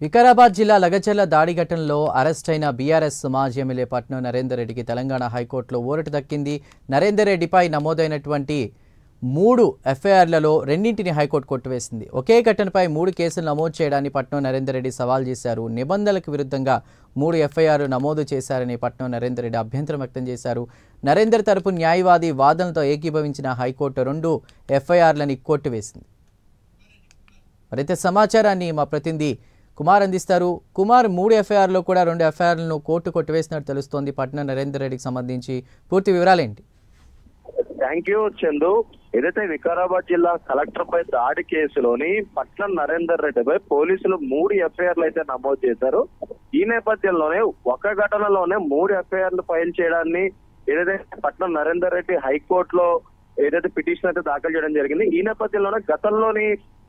వికారాబాద్ జిల్లా లగచర్ల దాడి ఘటనలో అరెస్ట్ అయిన బీఆర్ఎస్ మాజీ ఎమ్మెల్యే పట్నం నరేందర్ రెడ్డికి తెలంగాణ హైకోర్టులో ఊరట దక్కింది. నరేందర్ రెడ్డిపై నమోదైనటువంటి 3 ఎఫ్ఐఆర్లలో రెండింటిని హైకోర్టు కొట్టివేసింది. ఒకే ఘటనపై 3 కేసులు నమోదు చేయడాన్ని పట్నం నరేందర్ రెడ్డి సవాల్ చేశారు. నిబంధనలకు విరుద్ధంగా 3 ఎఫ్ఐఆర్లు నమోదు చేశారని పట్నం నరేందర్ రెడ్డి అభ్యంతరం వ్యక్తం చేశారు. నరేందర్ తరపు న్యాయవాది వాదనలతో ఏకీభవించిన హైకోర్టు 2 ఎఫ్ఐఆర్లని కొట్టివేసింది. మరింత సమాచారాన్ని మా ప్రతినిధి కుమార్ అందిస్తారు. కుమార్, 3 ఎఫ్ఐఆర్లో కూడా 2 ఎఫ్ఐఆర్లను కోర్టు కొట్టివేసినట్టు తెలుస్తోంది. పట్నం నరేందర్ రెడ్డికి సంబంధించి పూర్తి వివరాలేంటి? Thank you Chandu. ఏదైతే వికారాబాద్ జిల్లా కలెక్టర్ పై దాడి కేసులోని పట్నం నరేందర్ రెడ్డిపై పోలీసులు 3 ఎఫ్ఐఆర్లు అయితే నమోదు చేశారు. ఈ నేపథ్యంలోనే ఒక ఘటనలోనే 3 ఎఫ్ఐఆర్లు ఫైల్ చేయడాన్ని ఏదైతే పట్నం నరేందర్ రెడ్డి హైకోర్టులో ఏదైతే పిటిషన్ అయితే దాఖలు చేయడం జరిగింది. ఈ నేపథ్యంలోనే గతంలోని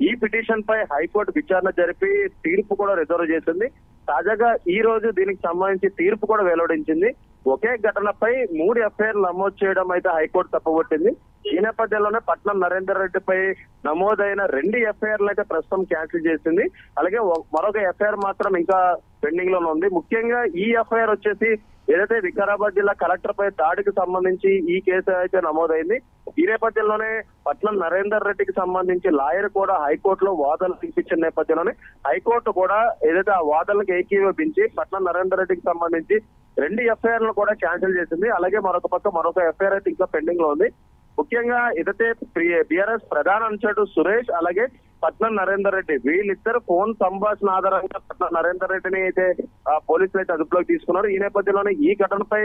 ఈ పిటిషన్ పై హైకోర్టు విచారణ జరిపి తీర్పు కూడా రిజర్వ్ చేసింది. తాజాగా ఈ రోజు దీనికి సంబంధించి తీర్పు కూడా వెల్లడించింది. ఒకే ఘటనపై 3 ఎఫ్ఐఆర్లు నమోదు చేయడం అయితే హైకోర్టు తప్పుపట్టింది. ఈ నేపథ్యంలోనే పట్నం నరేందర్ రెడ్డిపై నమోదైన 2 ఎఫ్ఐఆర్లు అయితే ప్రస్తుతం క్యాన్సిల్ చేసింది. అలాగే మరొక ఎఫ్ఐఆర్ మాత్రం ఇంకా పెండింగ్ లోనే ఉంది. ముఖ్యంగా ఈ ఎఫ్ఐఆర్ వచ్చేసి ఏదైతే వికారాబాద్ జిల్లా కలెక్టర్ పై దాడికి సంబంధించి ఈ కేసు అయితే నమోదైంది. ఈ నేపథ్యంలోనే పట్నం నరేందర్ రెడ్డికి సంబంధించి లాయర్ కూడా హైకోర్టులో వాదనలు వినిపించిన నేపథ్యంలోనే హైకోర్టు కూడా ఏదైతే ఆ వాదనలకు ఏకీభవించి పట్నం నరేందర్ రెడ్డికి సంబంధించి 2 ఎఫ్ఐఆర్లు కూడా క్యాన్సిల్ చేసింది. అలాగే మరొక ఎఫ్ఐఆర్ అయితే ఇంకా పెండింగ్ లో ఉంది. ముఖ్యంగా ఏదైతే బీఆర్ఎస్ ప్రధాన అనుచరుడు సురేష్ అలాగే పట్నం నరేందర్ రెడ్డి వీళ్ళిద్దరు ఫోన్ సంభాషణ ఆధారంగా పట్నం నరేందర్ రెడ్డిని అయితే పోలీసులు అయితే అదుపులోకి తీసుకున్నారు. ఈ నేపథ్యంలోనే ఈ ఘటనపై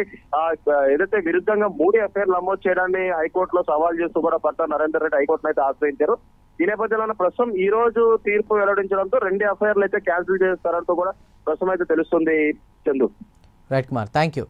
ఏదైతే విరుద్ధంగా 3 ఎఫ్ఐఆర్లు నమోదు చేయడాన్ని హైకోర్టులో సవాల్ చేస్తూ కూడా పట్నం నరేందర్ రెడ్డి హైకోర్టును అయితే ఆశ్రయించారు. ఈ నేపథ్యంలోనే ప్రస్తుతం ఈ రోజు తీర్పు వెల్లడించడంతో 2 ఎఫ్ఐఆర్లు అయితే క్యాన్సిల్ చేస్తారంటూ కూడా ప్రస్తుతం అయితే తెలుస్తుంది Chandu. Right Kumar, thank you.